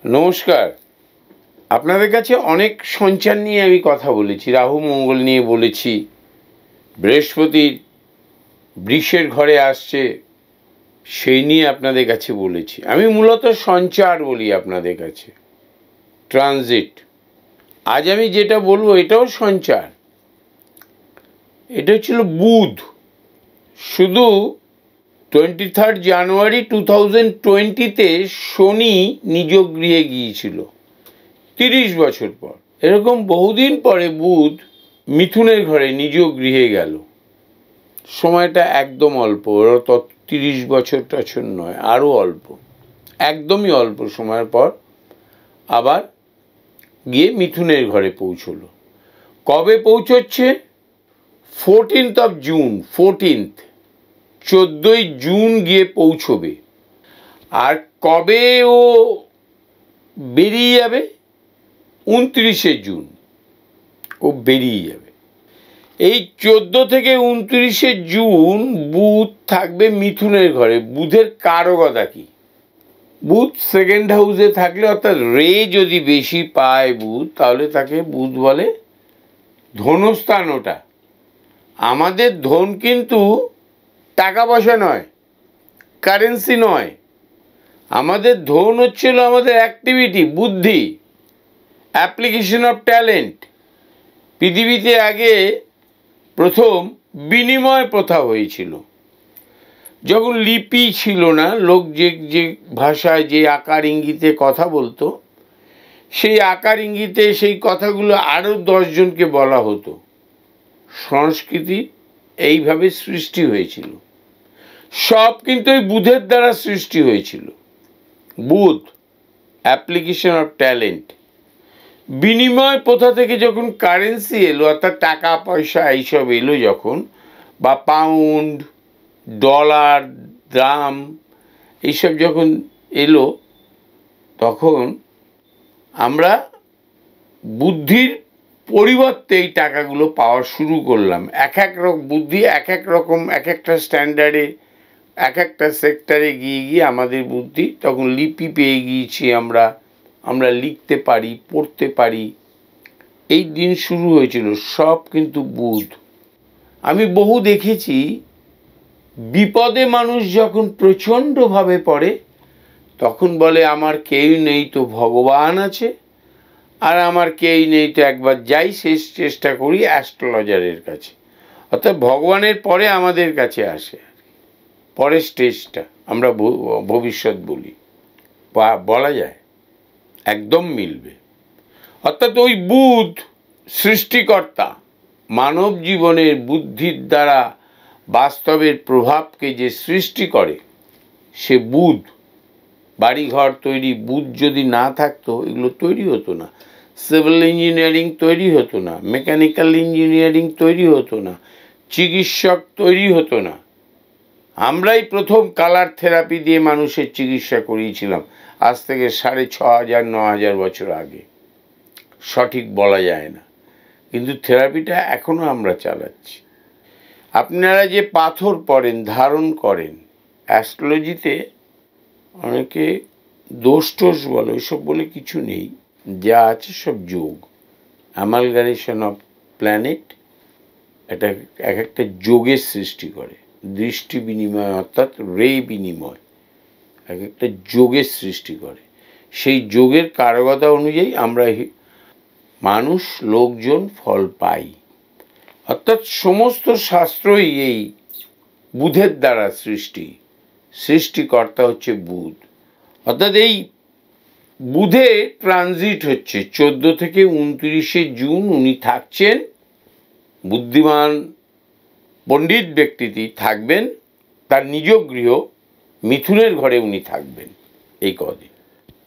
নমস্কার। আপনাদের কাছে অনেক সঞ্চার নিয়ে আমি কথা বলেছি, রাহু মঙ্গল নিয়ে বলেছি, বৃহস্পতির বৃষের ঘরে আসছে সেই নিয়ে আপনাদের কাছে বলেছি। আমি মূলত সঞ্চার বলি আপনাদের কাছে, ট্রানজিট। আজ আমি যেটা বলবো এটাও সঞ্চার। এটা ছিল বুধ। শুধু 23 জানুয়ারি 2020-তে শনি নিজ গৃহে গিয়েছিল 30 বছর পর। এরকম বহুদিন পরে বুধ মিথুনের ঘরে নিজ গৃহে গেল। সময়টা একদম অল্প, ওরা তো 30 বছর টছর নয়, আরও অল্প, একদমই অল্প সময়ের পর আবার গিয়ে মিথুনের ঘরে পৌঁছলো। কবে পৌঁছচ্ছে? 14th জুন, 14th জুন গিয়ে পৌঁছবে। আর কবে ও বেরিয়ে যাবে? 29 জুন ও বেরিয়ে যাবে। এই 14 থেকে 29 জুন বুধ থাকবে মিথুনের ঘরে। বুধের কারকতা কি? বুধ সেকেন্ড হাউসে থাকলে, অর্থাৎ রে যদি বেশি পায় বুধ, তাহলে তাকে বুধ বলে ধনস্থান। ওটা আমাদের ধন কিন্তু টাকা পয়সা নয়, কারেন্সি নয়। আমাদের ধন হচ্ছিল আমাদের অ্যাক্টিভিটি, বুদ্ধি, অ্যাপ্লিকেশন অফ ট্যালেন্ট। পৃথিবীতে আগে প্রথম বিনিময় প্রথা হয়েছিল যখন লিপি ছিল না। লোক যে ভাষায় যে আকার ইঙ্গিতে কথা বলতো, সেই আকার ইঙ্গিতে সেই কথাগুলো আরও 10 জনকে বলা হতো। সংস্কৃতি এইভাবে সৃষ্টি হয়েছিল। সব কিন্তু এই বুধের দ্বারা সৃষ্টি হয়েছিল। বুধ, অ্যাপ্লিকেশন অফ ট্যালেন্ট। বিনিময় প্রথা থেকে যখন কারেন্সি এলো, অর্থাৎ টাকা পয়সা এইসব এলো যখন, বা পাউন্ড, ডলার, দাম এইসব যখন এলো, তখন আমরা বুদ্ধির পরিবর্তে এই টাকাগুলো পাওয়া শুরু করলাম। এক এক রকম বুদ্ধি, এক এক রকম, এক একটা স্ট্যান্ডার্ডে, এক একটা সেক্টরে গিয়ে গিয়ে আমাদের বুদ্ধি তখন লিপি পেয়ে গিয়েছি। আমরা লিখতে পারি, পড়তে পারি। এই দিন শুরু হয়েছিল সব কিন্তু বুধ। আমি বহু দেখেছি, বিপদে মানুষ যখন প্রচণ্ডভাবে পড়ে তখন বলে আমার কেউ নেই তো ভগবান আছে, আর আমার কেউ নেই তো একবার যাই শেষ চেষ্টা করি অ্যাস্ট্রোলজারের কাছে। অর্থাৎ ভগবানের পরে আমাদের কাছে আসে, পরের স্টেজটা আমরা ভবিষ্যৎ বলি, বলা যায় একদম মিলবে। অর্থাৎ ওই বুধ সৃষ্টিকর্তা, মানব জীবনের বুদ্ধির দ্বারা বাস্তবের প্রভাবকে যে সৃষ্টি করে সে বুধ। বাড়িঘর তৈরি, বুধ যদি না থাকতো এগুলো তৈরি হতো না। সিভিল ইঞ্জিনিয়ারিং তৈরি হতো না, মেকানিক্যাল ইঞ্জিনিয়ারিং তৈরি হতো না, চিকিৎসক তৈরি হতো না। আমরাই প্রথম কালার থেরাপি দিয়ে মানুষের চিকিৎসা করিয়েছিলাম, আজ থেকে 6500-9000 বছর আগে। সঠিক বলা যায় না, কিন্তু থেরাপিটা এখনও আমরা চালাচ্ছি। আপনারা যে পাথর পড়েন, ধারণ করেন, অ্যাস্ট্রোলজিতে অনেকে দোষ টোষ বলে, ওইসব বলে কিছু নেই। যা আছে সব যোগ, অ্যামালগামেশন অফ প্ল্যানেট। এটা এক একটা যোগের সৃষ্টি করে। দৃষ্টি বিনিময়, অর্থাৎ রে বিনিময় এক একটা যোগের সৃষ্টি করে। সেই যোগের কারকতা অনুযায়ী আমরা মানুষ, লোকজন ফল পাই। অর্থাৎ সমস্ত শাস্ত্রই এই বুধের দ্বারা সৃষ্টি। সৃষ্টিকর্তা হচ্ছে বুধ। অর্থাৎ এই বুধে ট্রানজিট হচ্ছে 14 থেকে 29 জুন। উনি থাকছেন, বুদ্ধিমান পণ্ডিত ব্যক্তিটি থাকবেন তার নিজ গৃহ মিথুনের ঘরে। উনি থাকবেন এই কদিন।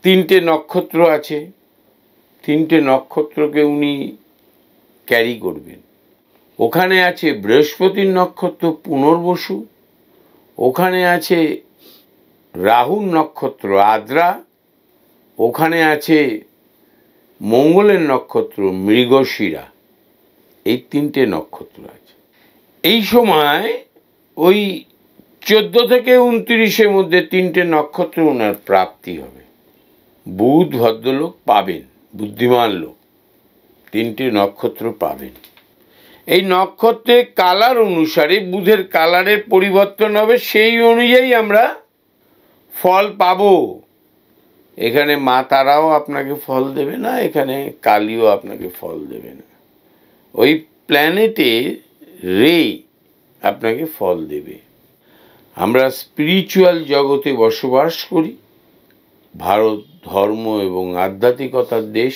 3টে নক্ষত্র আছে, 3টে নক্ষত্রকে উনি ক্যারি করবেন। ওখানে আছে বৃহস্পতির নক্ষত্র পুনর্বসু, ওখানে আছে রাহুর নক্ষত্র আদ্রা, ওখানে আছে মঙ্গলের নক্ষত্র মৃগশিরা। এই 3টে নক্ষত্র আছে। এই সময় ওই 14 থেকে 29-এর মধ্যে 3টে নক্ষত্র ওনার প্রাপ্তি হবে। বুধ ভদ্রলোক পাবেন, বুদ্ধিমান লোক, 3টে নক্ষত্র পাবেন। এই নক্ষত্রের কালার অনুসারে বুধের কালারের পরিবর্তন হবে, সেই অনুযায়ী আমরা ফল পাবো। এখানে মা তারাও আপনাকে ফল দেবে না, এখানে কালীও আপনাকে ফল দেবে না, ওই প্ল্যানেটের রে আপনাকে ফল দেবে। আমরা স্পিরিচুয়াল জগতে বসবাস করি। ভারত ধর্ম এবং আধ্যাত্মিকতার দেশ।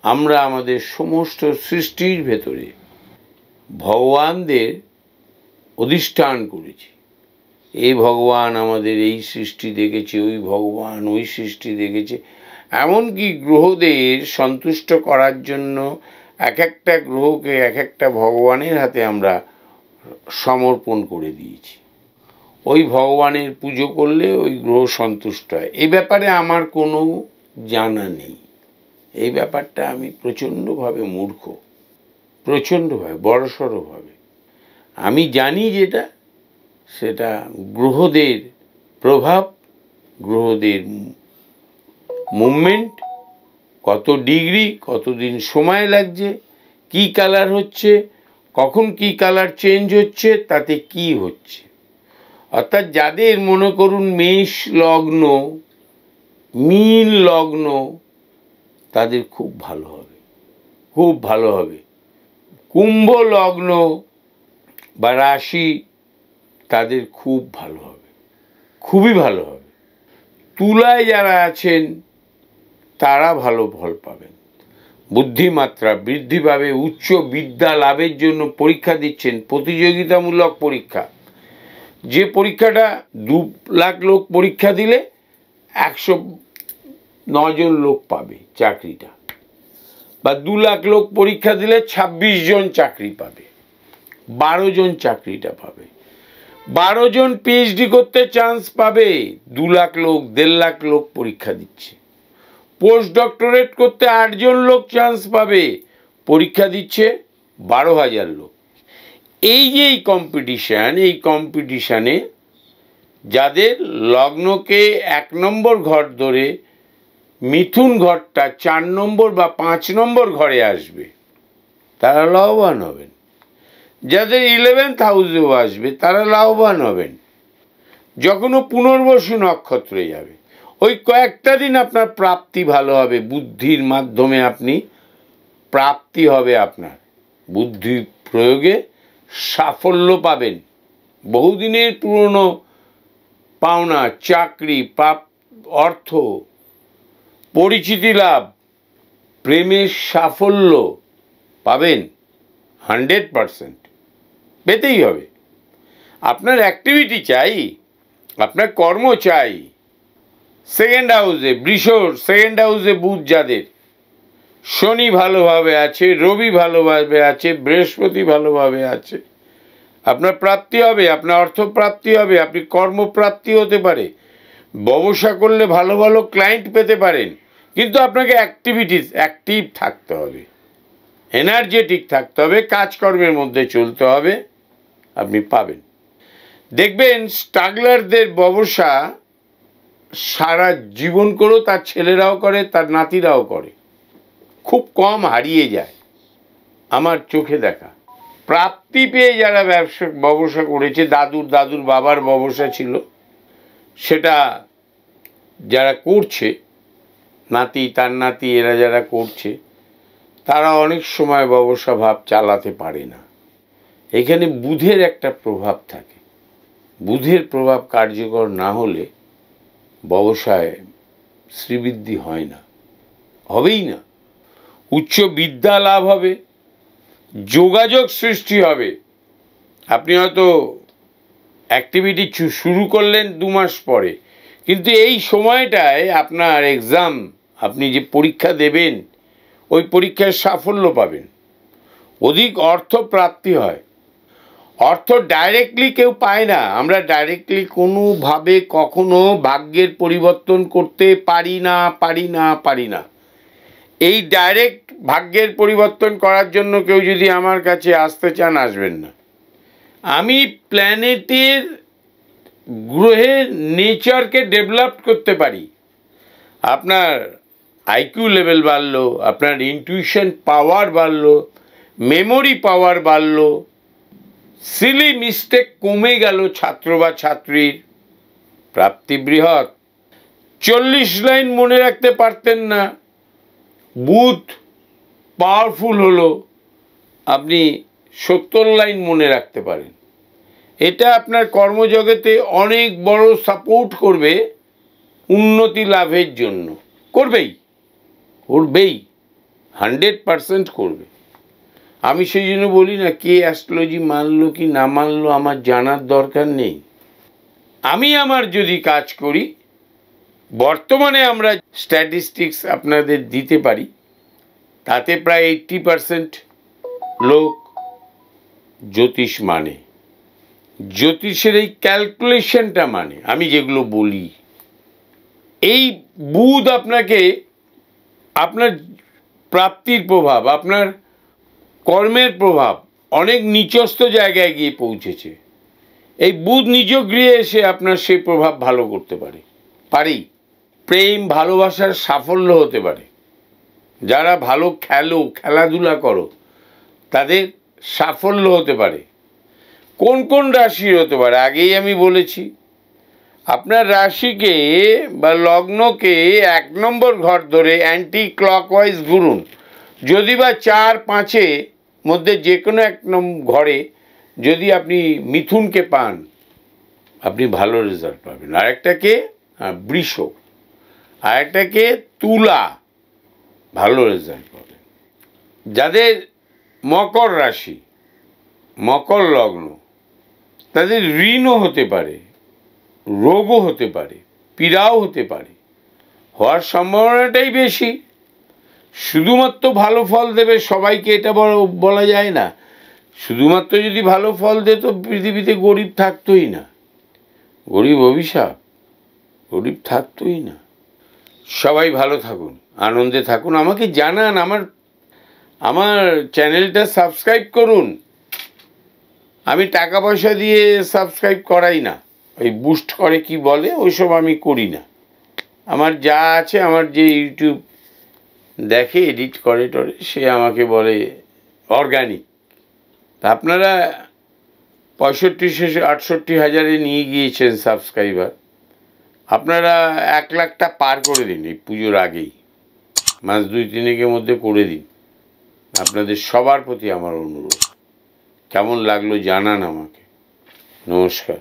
আমরা আমাদের সমস্ত সৃষ্টির ভেতরে ভগবানদের অধিষ্ঠান করেছি। এই ভগবান আমাদের এই সৃষ্টি দেখেছে, ওই ভগবান ওই সৃষ্টি দেখেছে। এমনকি গ্রহদের সন্তুষ্ট করার জন্য এক একটা গ্রহকে এক একটা ভগবানের হাতে আমরা সমর্পণ করে দিয়েছি। ওই ভগবানের পুজো করলে ওই গ্রহ সন্তুষ্ট হয়। এই ব্যাপারে আমার কোনো জানা নেই। এই ব্যাপারটা আমি প্রচণ্ডভাবে মূর্খ, প্রচণ্ডভাবে, বড়সড়ভাবে। আমি জানি যেটা, সেটা গ্রহদের প্রভাব, গ্রহদের মুভমেন্ট, কত ডিগ্রি, কতদিন সময় লাগছে, কি কালার হচ্ছে, কখন কি কালার চেঞ্জ হচ্ছে, তাতে কি হচ্ছে। অর্থাৎ যাদের মনে করুন মেষ লগ্ন, মীন লগ্ন, তাদের খুব ভালো হবে, খুব ভালো হবে। কুম্ভ লগ্ন বা রাশি, তাদের খুব ভালো হবে, খুবই ভালো হবে। তুলায় যারা আছেন তারা ভালো ফল পাবেন, বুদ্ধিমাত্রা বৃদ্ধি পাবে। উচ্চ বিদ্যা লাভের জন্য পরীক্ষা দিচ্ছেন, প্রতিযোগিতামূলক পরীক্ষা। যে পরীক্ষাটা 2 লাখ লোক পরীক্ষা দিলে 109 জন লোক পাবে চাকরিটা, বা 2 লাখ লোক পরীক্ষা দিলে 26 জন চাকরি পাবে, 12 জন চাকরিটা পাবে। 12 জন পিএইচডি করতে চান্স পাবে। 2 লাখ লোক, 1.5 লাখ লোক পরীক্ষা দিচ্ছে। পোস্ট ডক্টরেট করতে 8 জন লোক চান্স পাবে, পরীক্ষা দিচ্ছে 12,000 লোক। এই যে এই কম্পিটিশান, এই কম্পিটিশানে যাদের লগ্নকে 1 নম্বর ঘর ধরে মিথুন ঘরটা 4 নম্বর বা 5 নম্বর ঘরে আসবে, তারা লাভবান হবেন। যাদের 11th হাউসেও আসবে তারা লাভবান হবেন। যখনও পুনর্বসু নক্ষত্রে যাবে, ওই কয়েকটা দিন আপনার প্রাপ্তি ভালো হবে। বুদ্ধির মাধ্যমে আপনি প্রাপ্তি হবে, আপনার বুদ্ধি প্রয়োগে সাফল্য পাবেন। বহুদিনের পুরনো পাওনা, চাকরি, অর্থ, পরিচিতি লাভ, প্রেমের সাফল্য পাবেন 100%, পেতেই হবে। আপনার অ্যাক্টিভিটি চাই, আপনার কর্ম চাই। 2nd হাউসে বৃষর, 2nd হাউসে বুধ যাদের, শনি ভালোভাবে আছে, রবি ভালোভাবে আছে, বৃহস্পতি ভালোভাবে আছে, আপনার প্রাপ্তি হবে, আপনার অর্থপ্রাপ্তি হবে, আপনি কর্মপ্রাপ্তি হতে পারে। ব্যবসা করলে ভালো ভালো ক্লায়েন্ট পেতে পারেন। কিন্তু আপনাকে অ্যাক্টিভ থাকতে হবে, এনার্জেটিক থাকতে হবে, কাজকর্মের মধ্যে চলতে হবে, আপনি পাবেন। দেখবেন স্ট্রাগলারদের ব্যবসা সারা জীবন করেও তার ছেলেরাও করে, তার নাতিরাও করে, খুব কম হারিয়ে যায়। আমার চোখে দেখা প্রাপ্তি পেয়ে যারা ব্যবসা করেছে, দাদুর বাবার ব্যবসা ছিল, সেটা যারা করছে, নাতি, তার নাতি, এরা যারা করছে, তারা অনেক সময় ব্যবসা ভাব চালাতে পারে না। এখানে বুধের একটা প্রভাব থাকে। বুধের প্রভাব কার্যকর না হলে ব্যবসায় শ্রীবৃদ্ধি হয় না, হবেই না। উচ্চ বিদ্যা লাভ হবে, যোগাযোগ সৃষ্টি হবে। আপনি হয়তো অ্যাক্টিভিটি শুরু করলেন 2 মাস পরে, কিন্তু এই সময়টায় আপনার এক্সাম, আপনি যে পরীক্ষা দেবেন, ওই পরীক্ষায় সাফল্য পাবেন। অধিক অর্থ প্রাপ্তি হয়। অর্থ ডাইরেক্টলি কেউ পায় না। আমরা ডাইরেক্টলি কোনোভাবে কখনো ভাগ্যের পরিবর্তন করতে পারি না। এই ডাইরেক্ট ভাগ্যের পরিবর্তন করার জন্য কেউ যদি আমার কাছে আসতে চান, আসবেন না। আমি প্ল্যানেটের, গ্রহের নেচারকে ডেভেলপ করতে পারি। আপনার আইকিউ লেভেল বাড়লো, আপনার ইনটিউশন পাওয়ার বাড়লো, মেমোরি পাওয়ার বাড়লো, সিলি মিস্টেক কমে গেল ছাত্র বা ছাত্রীর, প্রাপ্তি বৃহৎ। 40 লাইন মনে রাখতে পারতেন না, বুধ পাওয়ারফুল হলো, আপনি 70 লাইন মনে রাখতে পারেন। এটা আপনার কর্মজগতে অনেক বড় সাপোর্ট করবে উন্নতি লাভের জন্য। করবেই 100% করবে। আমি সেই জন্য বলি না, কে অ্যাস্ট্রোলজি মানলো কি না মানলো আমার জানার দরকার নেই। আমি আমার যদি কাজ করি, বর্তমানে আমরা স্ট্যাটিস্টিক্স আপনাদের দিতে পারি, তাতে প্রায় 80% লোক জ্যোতিষ মানে, জ্যোতিষের এই ক্যালকুলেশনটা মানে, আমি যেগুলো বলি। এই বুধ আপনাকে আপনার প্রাপ্তির প্রভাব, আপনার কর্মের প্রভাব অনেক নিচস্থ জায়গায় গিয়ে পৌঁছেছে। এই বুধ নিজ গৃহে এসে আপনার সেই প্রভাব ভালো করতে পারেই। প্রেম ভালোবাসার সাফল্য হতে পারে। যারা ভালো খেলাধুলা করো তাদের সাফল্য হতে পারে। কোন কোন রাশির হতে পারে আগেই আমি বলেছি। আপনার রাশিকে বা লগ্নকে 1 নম্বর ঘর ধরে অ্যান্টি ক্লকওয়াইজ ঘুরুন। যদি বা 4-5 মধ্যে যে কোনো 1 ঘরে যদি আপনি মিথুনকে পান, আপনি ভালো রেজাল্ট পাবেন। আরেকটাকে বৃষ, আরেকটাকে তুলা, ভালো রেজাল্ট পাবেন। যাদের মকর রাশি, মকর লগ্ন, তাদের ঋণও হতে পারে, রোগও হতে পারে, পীড়াও হতে পারে, হওয়ার সম্ভাবনাটাই বেশি। শুধুমাত্র ভালো ফল দেবে সবাইকে এটা বলা যায় না। শুধুমাত্র যদি ভালো ফল দিত পৃথিবীতে গরিব থাকতোই না। গরিব অভিশাপ, গরিব থাকতোই না। সবাই ভালো থাকুন, আনন্দে থাকুন। আমাকে জানান, আমার চ্যানেলটা সাবস্ক্রাইব করুন। আমি টাকা পয়সা দিয়ে সাবস্ক্রাইব করাই না, ওই বুস্ট করে কি বলে ওইসব আমি করি না। আমার যা আছে, আমার যে ইউটিউব দেখে এডিট করে সে আমাকে বলে অর্গানিক। তা আপনারা 65-68 হাজারে নিয়ে গিয়েছেন সাবস্ক্রাইবার। আপনারা 1 লাখটা পার করে দিন এই পুজোর আগেই, মাস 2-3 মধ্যে করে দিন। আপনাদের সবার প্রতি আমার অনুরোধ। কেমন লাগলো জানান আমাকে। নমস্কার।